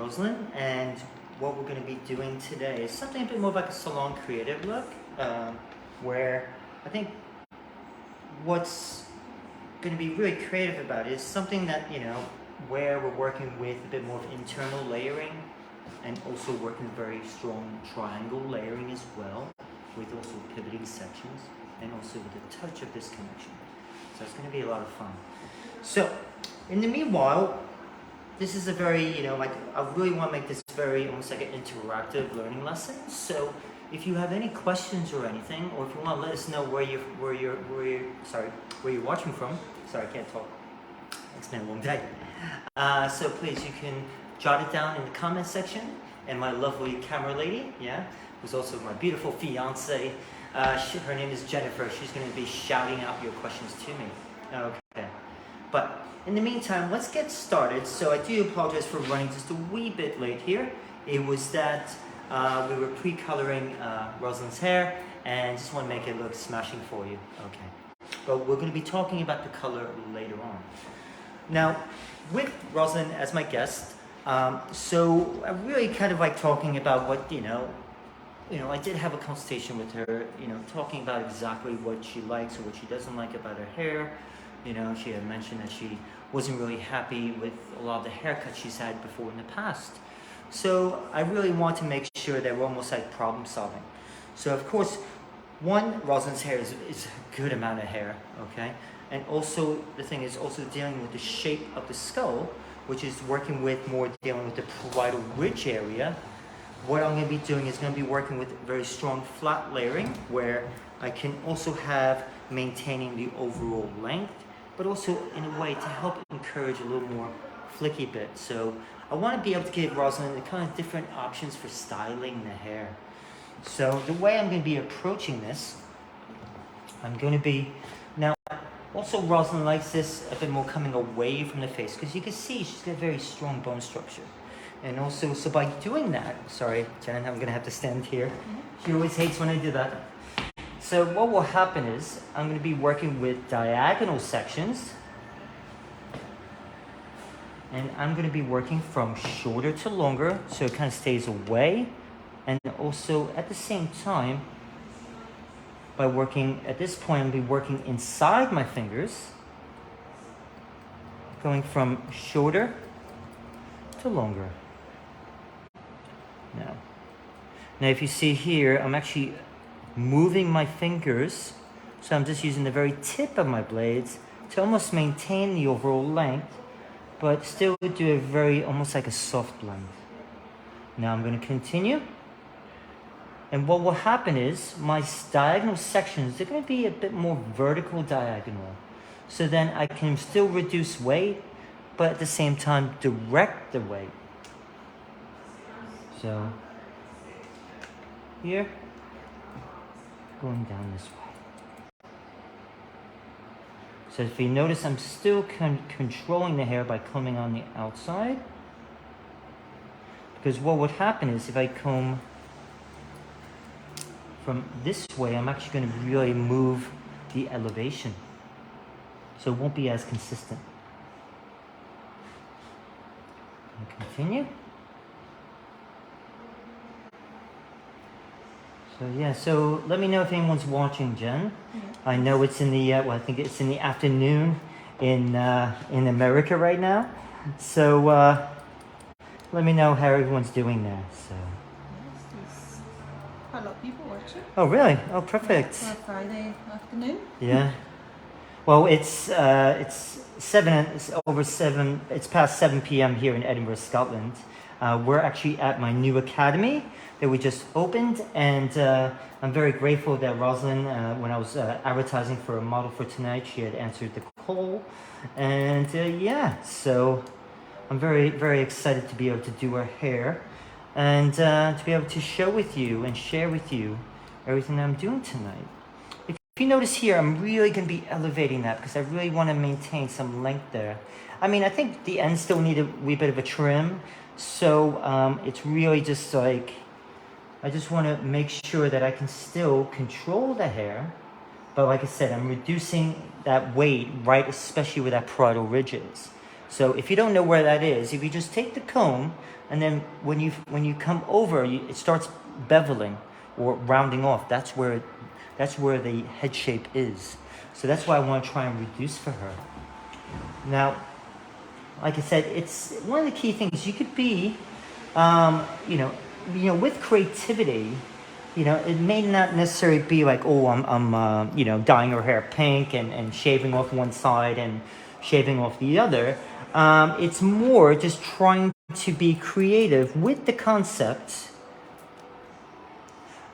Rosalind, and what we're going to be doing today is something a bit more like a salon creative look, where I think what's going to be really creative about it is something that, where we're working with a bit more of internal layering and also working very strong triangle layering as well, with also pivoting sections and also with a touch of this connection. So it's going to be a lot of fun. So in the meanwhile, this is a very, I really want to make this very almost like an interactive learning lesson. So if you have any questions or anything, or if you want to let us know where you're watching from. Sorry, I can't talk. It's been a long day. So please, you can jot it down in the comment section. And my lovely camera lady, who's also my beautiful fiance, her name is Jennifer. She's going to be shouting out your questions to me. Okay. But in the meantime, let's get started. So I do apologize for running just a wee bit late here. It was that we were pre-coloring Rosalind's hair, and just want to make it look smashing for you. Okay. But we're going to be talking about the color later on. Now, with Rosalind as my guest, so I really kind of like talking about what, I did have a consultation with her, talking about exactly what she likes or what she doesn't like about her hair. She had mentioned that she wasn't really happy with a lot of the haircuts she's had before in the past. So I really want to make sure that we're almost like problem solving. So of course, one, Rosalind's hair is a good amount of hair, okay? And also the thing is also dealing with the shape of the skull, which is working with more dealing with the parietal ridge area. What I'm going to be doing is going to be working with very strong flat layering, where I can also have maintaining the overall length, but also in a way to help encourage a little more flicky bit. So I want to be able to give Rosalind the kind of different options for styling the hair. So the way I'm going to be approaching this, I'm going to be, now also Rosalind likes this a bit more coming away from the face, because you can see she's got a very strong bone structure. And also, so by doing that, sorry Jen, I'm going to have to stand here. She always hates when I do that. So what will happen is, I'm going to be working with diagonal sections. And I'm going to be working from shorter to longer, so it kind of stays away. And also, at the same time, by working, at this point, I'll be working inside my fingers, going from shorter to longer. Now if you see here, I'm actually moving my fingers, so I'm just using the very tip of my blades to almost maintain the overall length, but still do a very, almost like a soft blend. Now I'm going to continue. And what will happen is, my diagonal sections, they're going to be a bit more vertical diagonal. So then I can still reduce weight, but at the same time direct the weight. So, here, going down this way. So if you notice, I'm still controlling the hair by combing on the outside. Because what would happen is, if I comb from this way, I'm actually going to really move the elevation. So it won't be as consistent. And continue. So let me know if anyone's watching, Jen. I know it's in the, I think it's in the afternoon in America right now. So let me know how everyone's doing there. So. There's quite a lot of people watching. Oh, really? Oh, perfect. For a Friday afternoon. Yeah. Well, it's over 7. It's past 7 p.m. here in Edinburgh, Scotland. We're actually at my new academy that we just opened, and I'm very grateful that Rosalind, when I was advertising for a model for tonight, she had answered the call, and so I'm very, very excited to be able to do her hair, and to be able to show with you and share with you everything that I'm doing tonight. If you notice here, I'm really going to be elevating that because I really want to maintain some length there. I mean, I think the ends still need a wee bit of a trim, so it's really just like, I just want to make sure that I can still control the hair, but like I said, I'm reducing that weight, right, especially where that parietal ridge is. So if you don't know where that is, if you just take the comb, and then when you come over, it starts beveling or rounding off. That's where the head shape is. So that's why I want to try and reduce for her. Now, like I said, it's one of the key things. You could be, with creativity. It may not necessarily be like, oh, I'm dyeing her hair pink and shaving off one side and shaving off the other. It's more just trying to be creative with the concept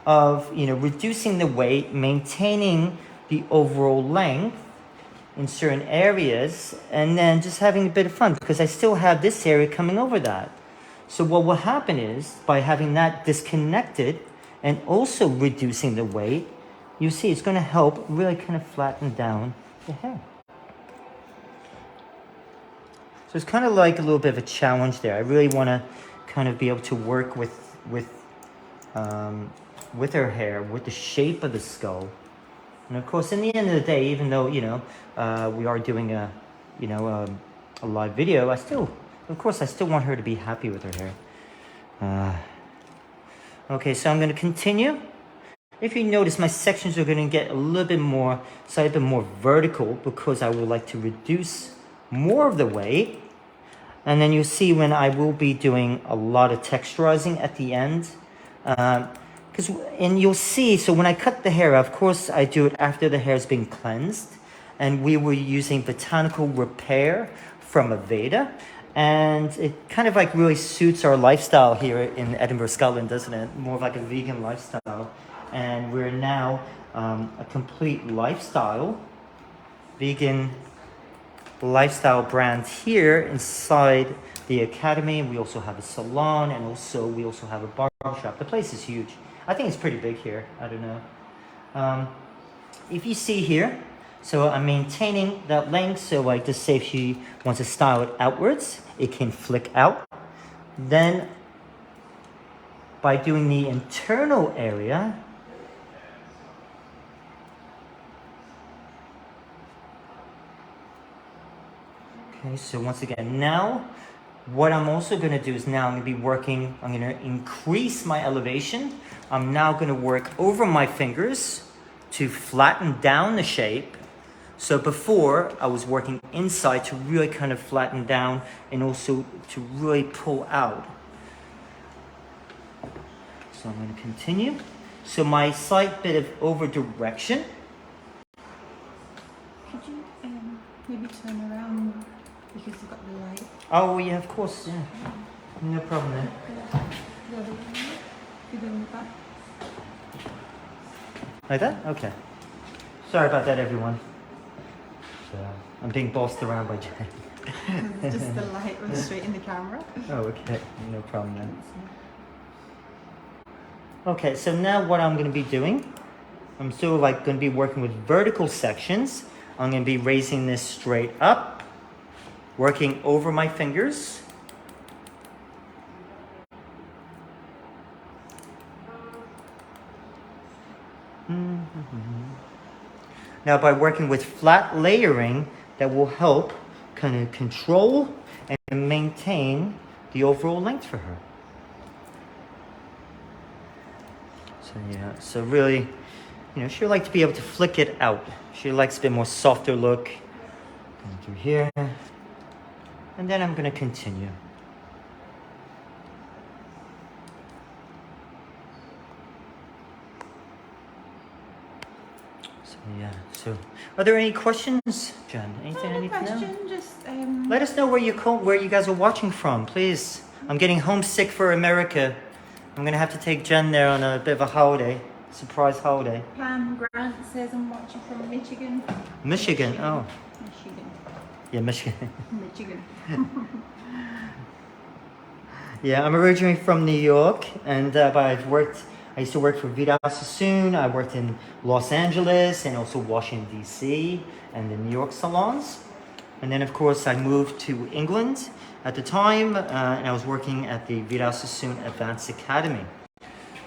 of, reducing the weight, maintaining the overall length in certain areas, and then just having a bit of fun, because I still have this area coming over that. So what will happen is, by having that disconnected and also reducing the weight, you see it's going to help really kind of flatten down the hair. So it's kind of like a little bit of a challenge there. I really want to kind of be able to work with her hair, with the shape of the skull. And of course, in the end of the day, even though, we are doing a live video, I still want her to be happy with her hair. Okay, so I'm going to continue. If you notice, my sections are going to get a little bit more, slightly more vertical, because I would like to reduce more of the weight. And then you'll see when I will be doing a lot of texturizing at the end. And you'll see, so when I cut the hair, of course, I do it after the hair has been cleansed. And we were using Botanical Repair from Aveda. And it kind of like really suits our lifestyle here in Edinburgh, Scotland, doesn't it? More of like a vegan lifestyle. And we're now a complete vegan lifestyle brand here inside the academy. We also have a salon, and we also have a barber shop. The place is huge. I think it's pretty big here. I don't know. If you see here, so I'm maintaining that length. So like just say if she wants to style it outwards, it can flick out. Then by doing the internal area, okay, so once again, now what I'm also going to do is now I'm going to increase my elevation. I'm now going to work over my fingers to flatten down the shape. So before, I was working inside to really kind of flatten down and also to really pull out. So I'm going to continue. So my slight bit of over direction. Could you maybe turn around because you've got the light? Oh yeah, of course, yeah. No problem then. The other way. You're doing the back. Like that? Okay. Sorry about that, everyone. So, I'm being bossed around by Jen. Just the light was straight in the camera. Oh, okay. No problem then. Okay, so now what I'm going to be doing, I'm still like going to be working with vertical sections. I'm going to be raising this straight up, working over my fingers. Now by working with flat layering, that will help kind of control and maintain the overall length for her. So yeah, so really, she would like to be able to flick it out. She likes a bit more softer look. Going through here. And then I'm going to continue. So yeah, so are there any questions, Jen? Anything I need to know? Just let us know where you guys are watching from, please. I'm getting homesick for America. I'm going to have to take Jen there on a bit of a holiday, surprise holiday. Pam Grant says I'm watching from Michigan. Michigan, oh. Michigan. Yeah, Michigan. Michigan. Yeah, I'm originally from New York, and but I used to work for Vidal Sassoon. I worked in Los Angeles and also Washington, D.C. and the New York salons. And then, of course, I moved to England at the time, and I was working at the Vidal Sassoon Advanced Academy.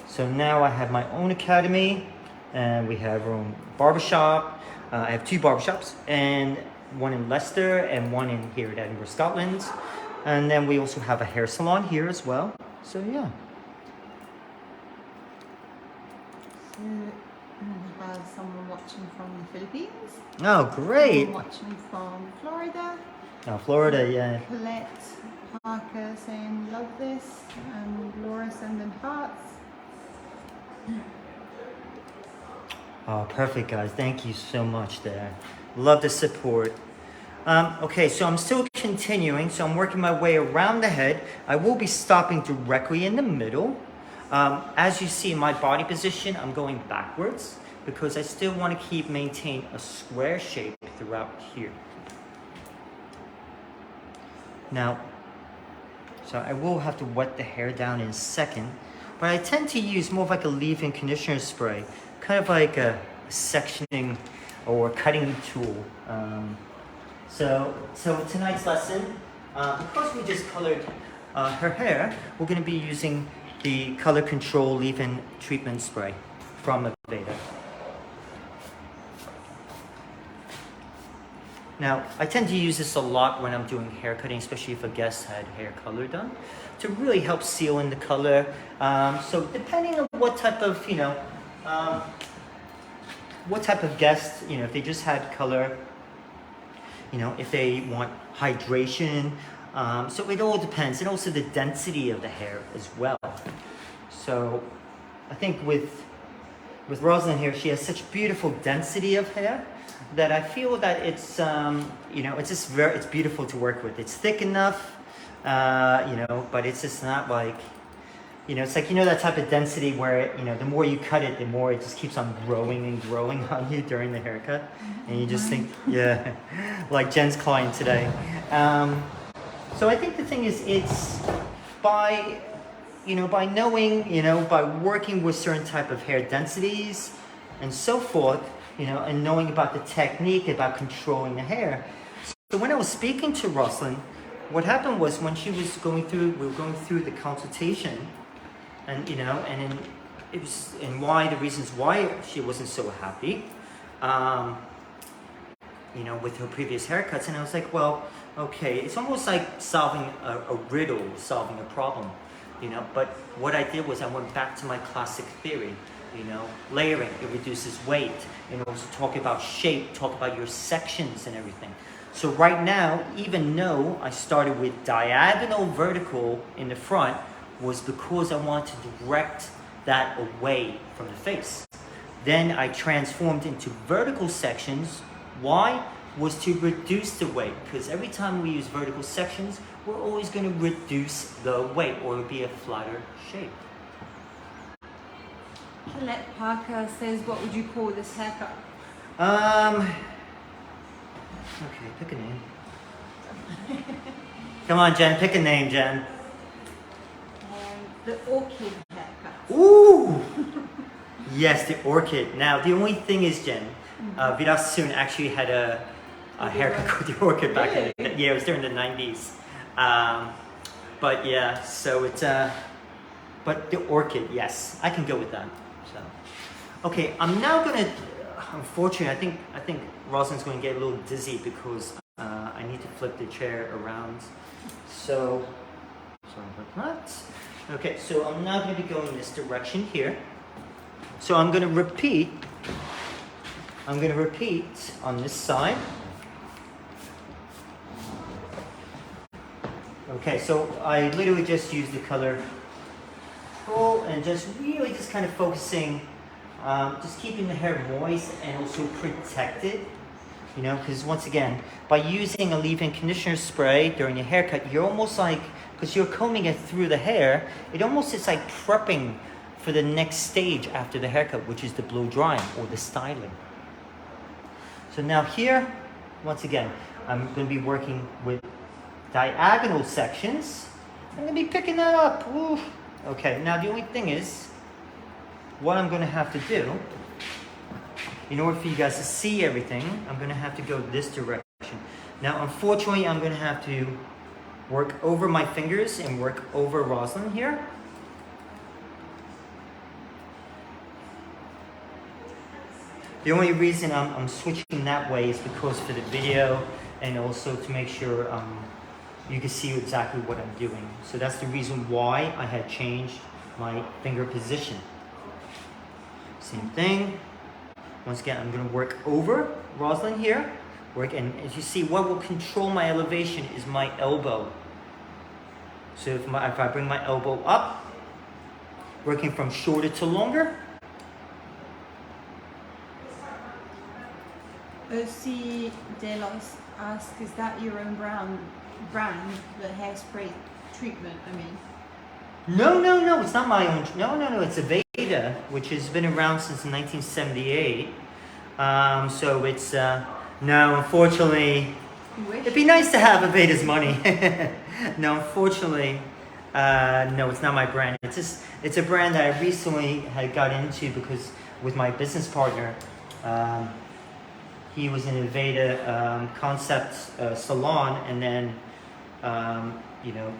So now I have my own academy, and we have our own barbershop. I have 2 barbershops, and one in Leicester and one in here at Edinburgh, Scotland. And then we also have a hair salon here as well. So yeah. So we have someone watching from the Philippines. Oh, great. Someone watching from Florida. Oh, Florida, yeah. Colette Parker saying love this, and Laura sending hearts. Oh, perfect, guys. Thank you so much there. Love the support. Okay, so I'm still continuing. So I'm working my way around the head. I will be stopping directly in the middle. As you see in my body position, I'm going backwards because I still want to maintain a square shape throughout here. Now, so I will have to wet the hair down in a second, but I tend to use more of like a leave-in conditioner spray, kind of like a sectioning or cutting tool. So tonight's lesson, because we just colored her hair, we're going to be using the Color Control Leave-In Treatment Spray from Aveda. Now, I tend to use this a lot when I'm doing hair cutting, especially if a guest had hair color done, to really help seal in the color. So depending on what type of, what type of guest, if they just had color, if they want hydration. So it all depends, and also the density of the hair as well. So I think with Rosalind here, she has such beautiful density of hair that I feel that it's it's beautiful to work with. It's thick enough, but it's just not like, it's like, that type of density where, the more you cut it, the more it just keeps on growing and growing on you during the haircut. And you just think, yeah, like Jen's client today. So I think the thing is, it's by knowing, by working with certain type of hair densities and so forth, and knowing about the technique, about controlling the hair. So when I was speaking to Rosalind, what happened was when we were going through the consultation, and then it was, and the reasons why she wasn't so happy, with her previous haircuts, and I was like, well, okay, it's almost like solving a riddle, solving a problem, but what I did was I went back to my classic theory, layering, it reduces weight, also talk about shape, talk about your sections and everything. So right now, even though I started with diagonal vertical in the front, was because I wanted to direct that away from the face. Then I transformed into vertical sections. Why? Was to reduce the weight, because every time we use vertical sections, we're always going to reduce the weight, or it'll be a flatter shape. Colette Parker says, what would you call this haircut? Okay, pick a name. Come on, Jen, pick a name, Jen. The orchid haircut. Ooh! Yes, the orchid. Now, the only thing is, Jen, Viras Soon actually had a haircut called the orchid back in the, yeah, it was during the 90s. But yeah, so it's, but the orchid, yes, I can go with that. So, okay, I'm now gonna, unfortunately, I think Rosalind's gonna get a little dizzy because I need to flip the chair around. So, sorry about that. Okay, so I'm now gonna be going this direction here. So I'm gonna repeat on this side. Okay, so I literally just use the color control and just really just kind of focusing, just keeping the hair moist and also protected, because once again, by using a leave-in conditioner spray during your haircut, you're almost like, because you're combing it through the hair, it almost is like prepping for the next stage after the haircut, which is the blow drying or the styling. So now here, once again, I'm going to be working with diagonal sections. I'm going to be picking that up. Ooh. Okay, now the only thing is, what I'm going to have to do, in order for you guys to see everything, I'm going to have to go this direction. Now, unfortunately, I'm going to have to work over my fingers and work over Rosalind here. The only reason I'm switching that way is because for the video and also to make sure you can see exactly what I'm doing. So that's the reason why I had changed my finger position. Same thing. Once again, I'm going to work over Rosalind here. And as you see, what will control my elevation is my elbow. So if I bring my elbow up, working from shorter to longer. OC Delos asks, is that your own brand, the hairspray treatment, I mean? No, it's not my own. No, it's Aveda, which has been around since 1978. So it's, no, unfortunately, it'd be nice to have Aveda's money. No, unfortunately, no, it's not my brand. It's a brand that I recently had got into because with my business partner, he was in Aveda concept salon, and then, you know,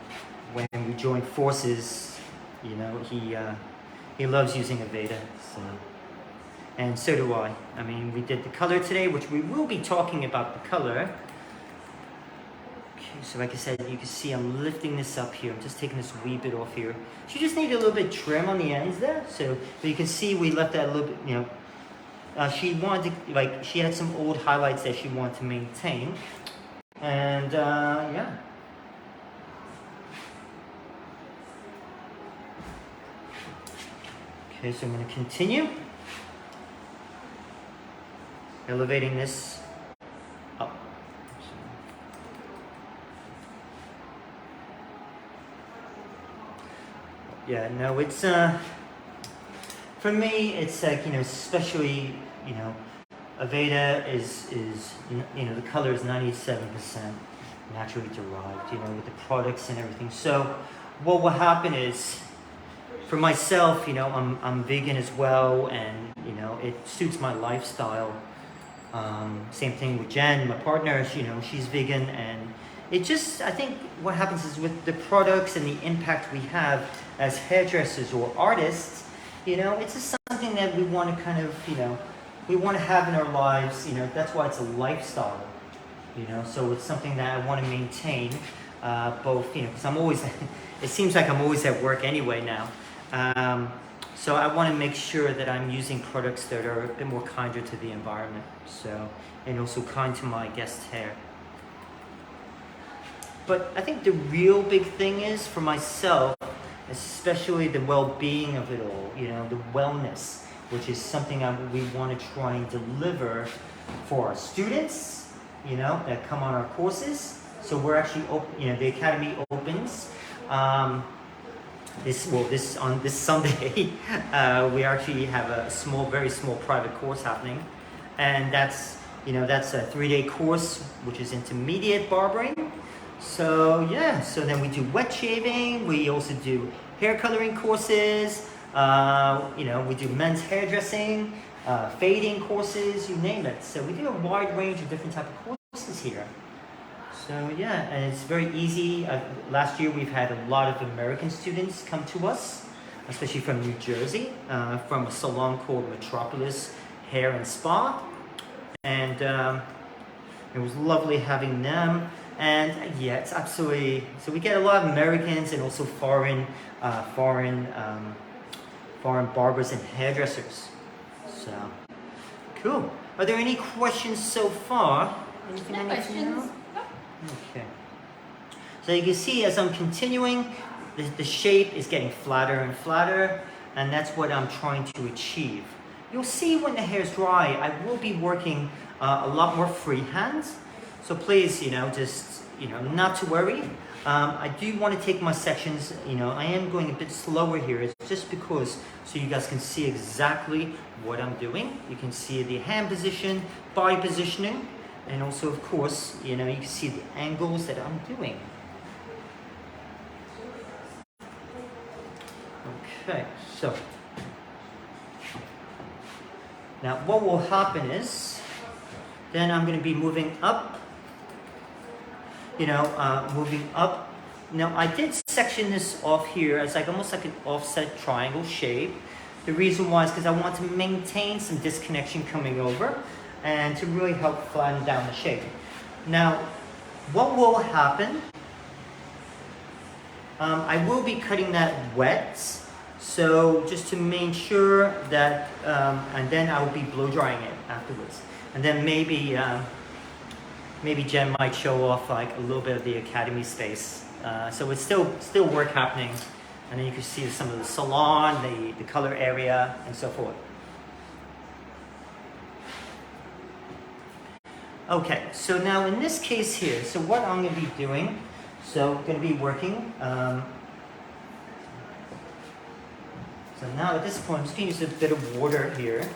when we joined forces, you know, he loves using Aveda, so, and so do I. I mean, we did the color today, which we will be talking about the color. Okay, so like I said, you can see I'm lifting this up here. I'm just taking this wee bit off here. So you just need a little bit trim on the ends there. So you can see we left that a little bit, you know. She wanted to, like, she had some old highlights that she wanted to maintain. And yeah. Okay, so I'm going to continue elevating this up. Yeah, no, it's for me, it's like, you know, especially, you know, Aveda is you know, the color is 97% naturally derived, you know, with the products and everything. So what will happen is, for myself, you know, I'm vegan as well, and you know, it suits my lifestyle. Same thing with Jen, my partner. You know, she's vegan, and it just, I think what happens is with the products and the impact we have as hairdressers or artists, you know, it's just something that we want to kind of, you know, we want to have in our lives. You know, that's why it's a lifestyle. You know, so it's something that I want to maintain, both, you know, because I'm always, it seems like I'm always at work anyway now. So I want to make sure that I'm using products that are a bit more kinder to the environment, so, and also kind to my guest hair. But I think the real big thing is, for myself, especially the well-being of it all, you know, the wellness, which is something we want to try and deliver for our students, you know, that come on our courses. So we're actually open, you know, the Academy opens on this Sunday. We actually have a very small private course happening, and that's, you know, that's a 3-day course which is intermediate barbering. So yeah, so then we do wet shaving, we also do hair coloring courses, you know, we do men's hairdressing, fading courses, you name it. So we do a wide range of different type of courses here. So yeah, and it's very easy. Last year we've had a lot of American students come to us, especially from New Jersey, from a salon called Metropolis Hair and Spa, and it was lovely having them. And yeah, it's absolutely, so we get a lot of Americans and also foreign barbers and hairdressers. So cool. Are there any questions so far? Anything No I need to know? questions. Okay. So you can see as I'm continuing, the shape is getting flatter and flatter, and that's what I'm trying to achieve. You'll see when the hair is dry, I will be working a lot more freehand. So please, you know, just, you know, not to worry. I do want to take my sections, you know, I am going a bit slower here. It's just because, so you guys can see exactly what I'm doing. You can see the hand position, body positioning, and also, of course, you know, you can see the angles that I'm doing. Okay, so now what will happen is, then I'm going to be moving up, you know, moving up. Now I did section this off here as like almost like an offset triangle shape. The reason why is because I want to maintain some disconnection coming over and to really help flatten down the shape. Now, what will happen, I will be cutting that wet, so just to make sure that, and then I will be blow drying it afterwards. And then maybe Jen might show off like a little bit of the academy space. So it's still work happening. And then you can see some of the salon, the color area, and so forth. Okay, so now in this case here, so what I'm going to be doing, so I'm going to be working. So now at this point, I'm just going to use a bit of water here.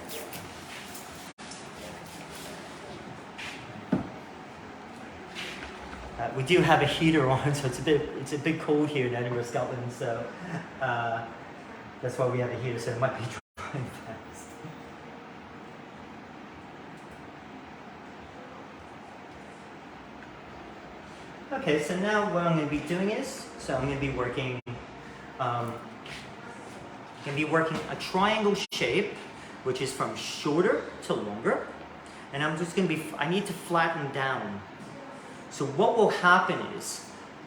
We do have a heater on, so it's a bit cold here in Edinburgh, Scotland. So that's why we have a heater. So it might be drying fast. Okay, so now what I'm going to be doing is, so I'm going to be working. A triangle shape, which is from shorter to longer, and I'm just going to be. I need to flatten down. So what will happen is,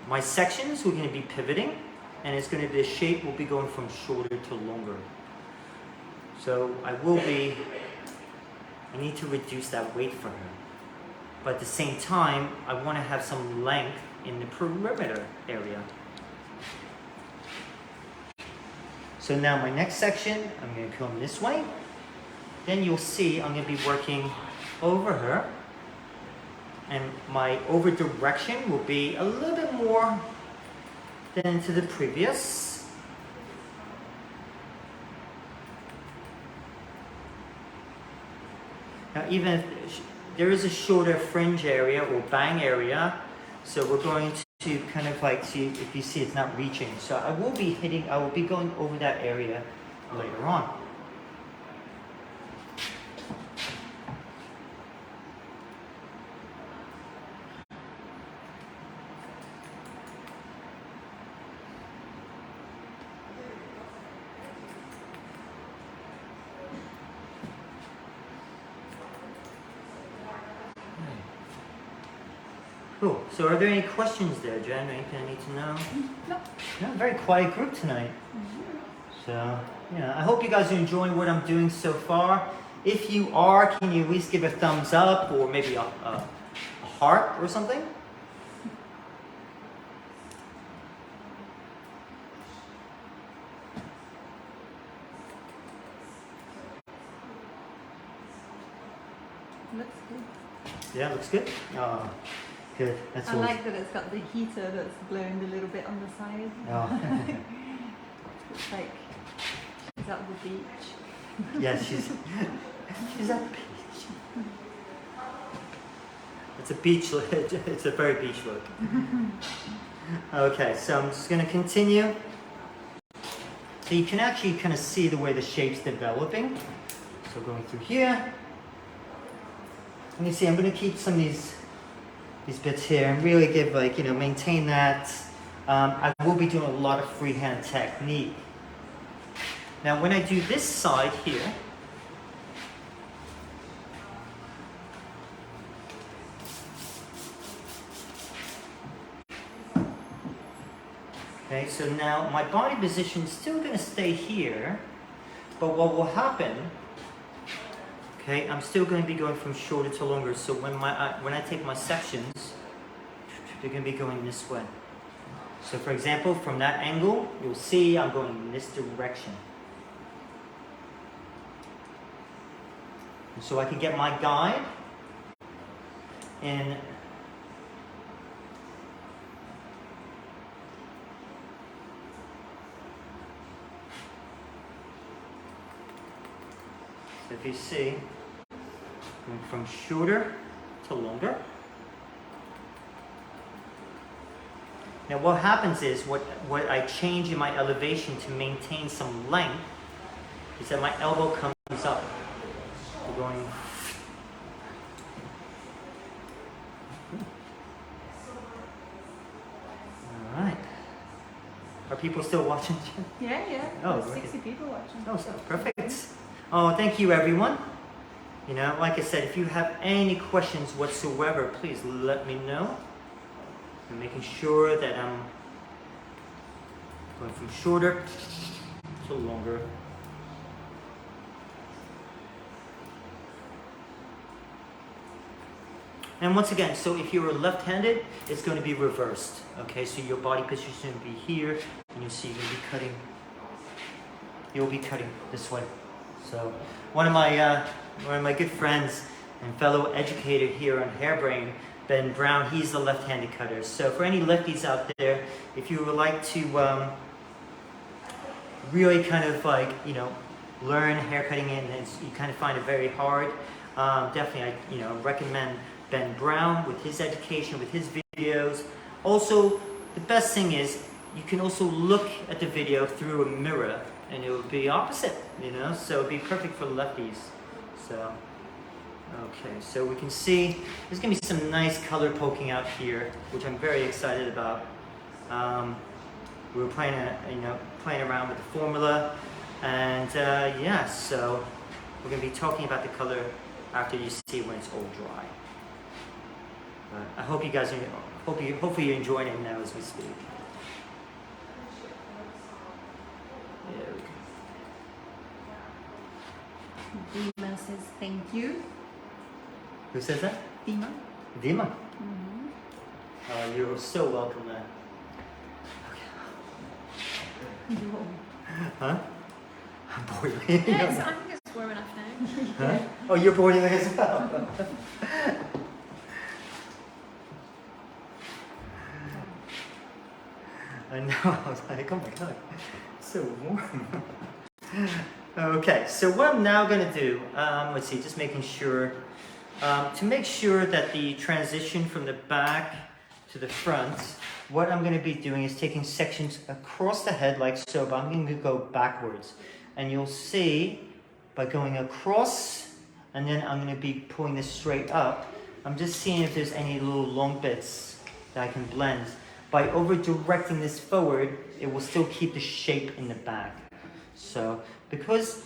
my sections are going to be pivoting, and it's going to be, the shape will be going from shorter to longer. So I need to reduce that weight for her. But at the same time, I want to have some length in the perimeter area. So now my next section, I'm going to come this way. Then you'll see I'm going to be working over her. And my over direction will be a little bit more than to the previous. Now even if there is a shorter fringe area or bang area, so we're going to kind of like see, if you see it's not reaching. So I will be going over that area later on. Cool. So are there any questions there, Jen? Anything I need to know? No. No, very quiet group tonight. So, I hope you guys are enjoying what I'm doing so far. If you are, can you at least give a thumbs up or maybe a heart or something? Looks good. Yeah, looks good. Oh, good. That's I always... like that it's got the heater that's blowing a little bit on the side. Oh. It's like she's at the beach. Yeah, she's at the beach. It's a beach look. It's a very beach look. Okay, so I'm just going to continue. So you can actually kind of see the way the shape's developing. So going through here. And you see, I'm going to keep some of these bits here and really give maintain that. I will be doing a lot of freehand technique. Now when I do this side here, okay, so now my body position is still going to stay here, but what will happen, okay, I'm still going to be going from shorter to longer, so when I take my sections, they're going to be going this way. So for example, from that angle, you'll see I'm going in this direction. And so I can get my guide in so if you see, going from shorter to longer. Now what happens is, what I change in my elevation to maintain some length is that my elbow comes up. We're going. Alright. Are people still watching? Yeah, yeah. Oh, There's okay. 60 people watching. Oh, so perfect. Oh, thank you, everyone. You know, like I said, if you have any questions whatsoever, please let me know. I'm making sure that I'm going from shorter to longer. And once again, so if you're left-handed, it's going to be reversed. Okay, so your body position will be here, and you'll see you'll be cutting this way. So one of my good friends and fellow educator here on Hairbrain, Ben Brown, he's the left-handed cutter. So for any lefties out there, if you would like to really kind of like, you know, learn haircutting and you kind of find it very hard, definitely I recommend Ben Brown with his education, with his videos. Also, the best thing is you can also look at the video through a mirror and it will be opposite, you know, so it'll be perfect for lefties. So, okay, so we can see there's gonna be some nice color poking out here, which I'm very excited about. We were playing around with the formula, and yeah, so we're gonna be talking about the color after you see when it's all dry. But I hope you guys hopefully you're enjoying it now as we speak. There we go. Dima says thank you. Who says that? Dima. Dima. Mm-hmm. You're so welcome, man. Huh? I'm boiling. Yes, I think it's warm enough now. Huh? Oh, you're boiling as well. I know. I was like, oh my god, it's so warm. Okay, so what I'm now going to do, let's see, just making sure, to make sure that the transition from the back to the front, what I'm going to be doing is taking sections across the head like so, but I'm going to go backwards. And you'll see, by going across, and then I'm going to be pulling this straight up, I'm just seeing if there's any little long bits that I can blend. By over-directing this forward, it will still keep the shape in the back. So, because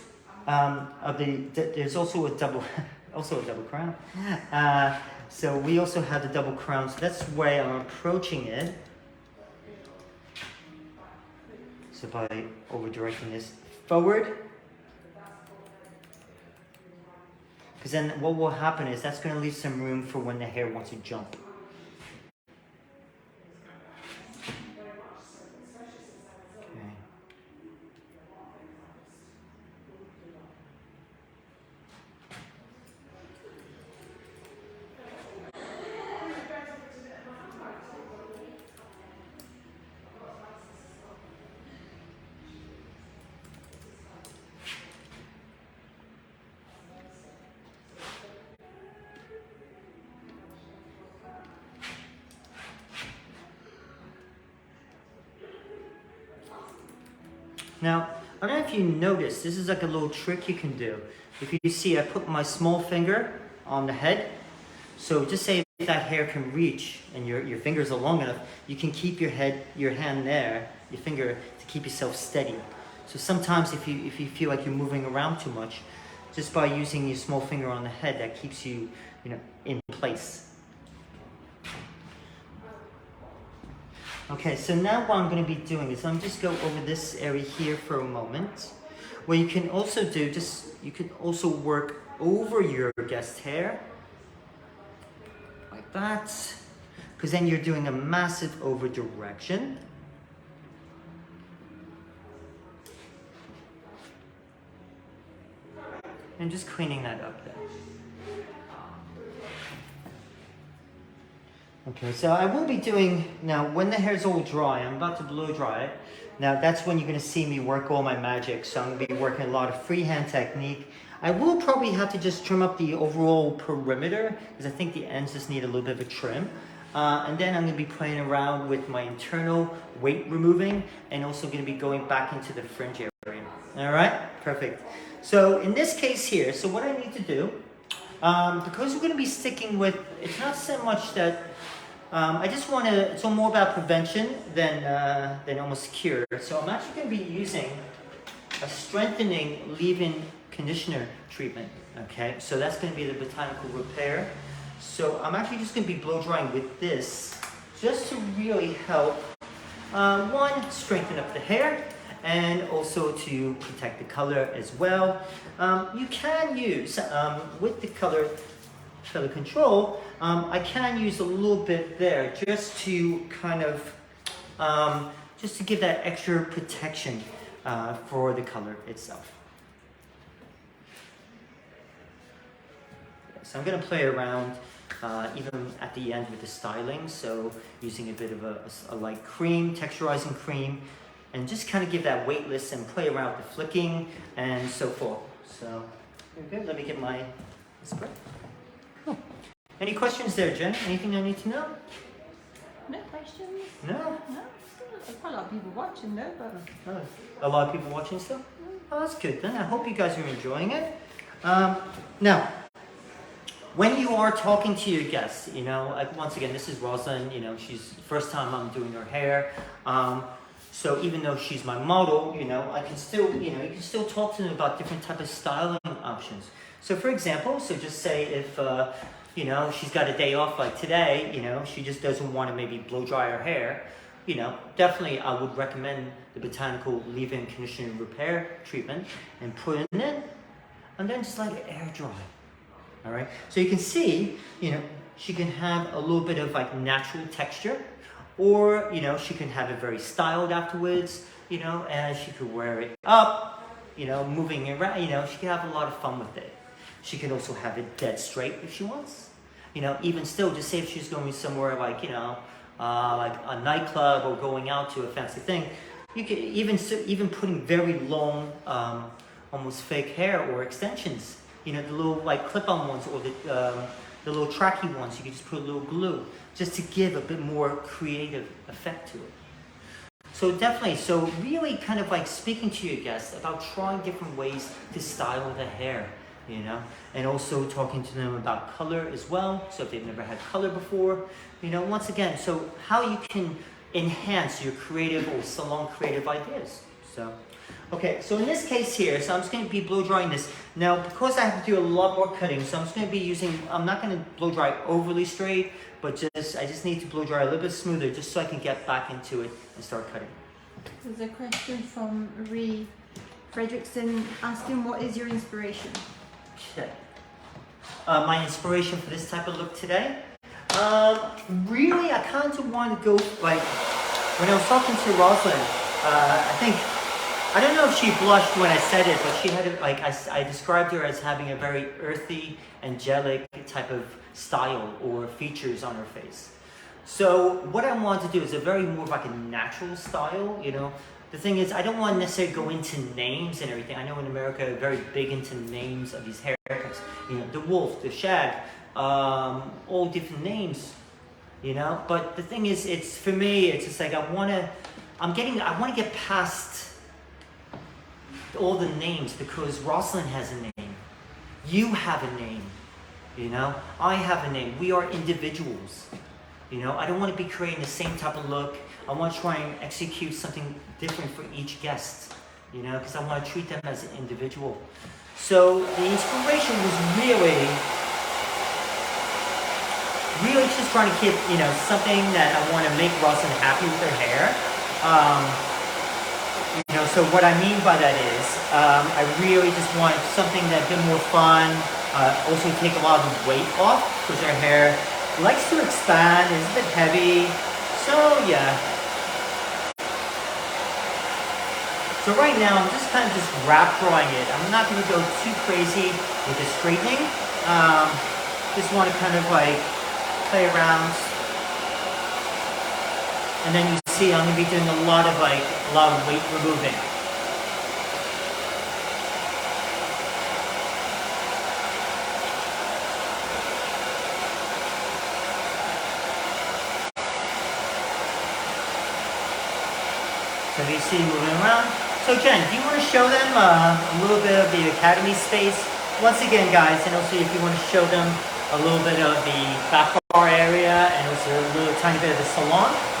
there's also a double crown. So we also have the double crown. So that's the way I'm approaching it. So by over-directing this forward, because then what will happen is that's going to leave some room for when the hair wants to jump. Now, I don't know if you noticed, this is like a little trick you can do. If you see, I put my small finger on the head. So just say if that hair can reach and your fingers are long enough, you can keep your hand there, your finger, to keep yourself steady. So sometimes if you feel like you're moving around too much, just by using your small finger on the head, that keeps you, in place. Okay, so now what I'm going to be doing is I'm just go over this area here for a moment. What you can also do, you can also work over your guest hair, like that, because then you're doing a massive over direction. And just cleaning that up there. Okay, so I will be doing, now when the hair's all dry, I'm about to blow dry it. Now that's when you're going to see me work all my magic. So I'm going to be working a lot of freehand technique. I will probably have to just trim up the overall perimeter, because I think the ends just need a little bit of a trim. And then I'm going to be playing around with my internal weight removing, and also going to be going back into the fringe area. All right, perfect. So in this case here, so what I need to do, because we're going to be sticking with, it's not so much that I just want to, it's all more about prevention than almost cure. So I'm actually going to be using a strengthening leave-in conditioner treatment, okay? So that's going to be the botanical repair. So I'm actually just going to be blow drying with this just to really help, one, strengthen up the hair, and also to protect the color as well. You can use, with the color control, I can use a little bit there just to kind of, just to give that extra protection for the color itself. So I'm going to play around even at the end with the styling, so using a bit of a light cream, texturizing cream, and just kind of give that weightless and play around with the flicking and so forth. So, very good. Let me get my spray. Cool. Any questions there, Jen? Anything I need to know? No questions? No? No. There's quite a lot of people watching though, but... Oh, a lot of people watching still? Oh, that's good then. I hope you guys are enjoying it. Now, when you are talking to your guests, you know, once again, this is Rosalind, you know, she's the first time I'm doing her hair. So even though she's my model, you know, I can still, you know, you can still talk to them about different type of styling options. So for example, so just say if, you know, she's got a day off like today, you know, she just doesn't want to maybe blow dry her hair, you know, definitely I would recommend the botanical leave-in conditioner repair treatment and put it in and then just let it air dry. All right, so you can see, you know, she can have a little bit of like natural texture, or, you know, she can have it very styled afterwards, you know, and she could wear it up, you know, moving it around, you know, she can have a lot of fun with it. She can also have it dead straight if she wants. You know, even still, just say if she's going somewhere like, you know, like a nightclub or going out to a fancy thing, you could even putting very long, almost fake hair or extensions. You know, the little like clip-on ones or the little tracky ones, you can just put a little glue just to give a bit more creative effect to it. So definitely, so really kind of like speaking to your guests about trying different ways to style the hair, you know, and also talking to them about color as well. So if they've never had color before, you know, once again, so how you can enhance your creative or salon creative ideas. So, okay, so in this case here, so I'm just going to be blow drying this. Now, because I have to do a lot more cutting, so I'm just going to be using, I'm not going to blow dry overly straight, but I just need to blow dry a little bit smoother just so I can get back into it and start cutting. There's a question from Ree Fredrickson asking, what is your inspiration? Okay. My inspiration for this type of look today? Really, I kind of want to go, like, when I was talking to Rosalind, I don't know if she blushed when I said it, but she had it, like, I described her as having a very earthy, angelic type of style or features on her face. So what I want to do is a very more like a natural style, you know. The thing is, I don't want to necessarily go into names and everything. I know in America, they're very big into names of these haircuts. You know, the wolf, the shag, all different names, you know. But the thing is, it's, for me, it's just like I want to get past all the names, because Rosalind has a name. You have a name, you know. I have a name. We are individuals. You know, I don't want to be creating the same type of look. I want to try and execute something different for each guest, you know, because I want to treat them as an individual. So the inspiration was really just trying to keep, you know, something that I want to make Rosalind happy with her hair. You know, so what I mean by that is, I really just want something that's a bit more fun, also take a lot of the weight off, because her hair likes to expand, is a bit heavy, so yeah. So right now, I'm just kind of just wrap drying it. I'm not going to go too crazy with the straightening. Just want to kind of like play around. And then you see I'm going to be doing a lot of weight removing. So you see moving around. So Jen, do you want to show them a little bit of the Academy space? Once again, guys, and also if you want to show them a little bit of the back bar area and also a little tiny bit of a salon.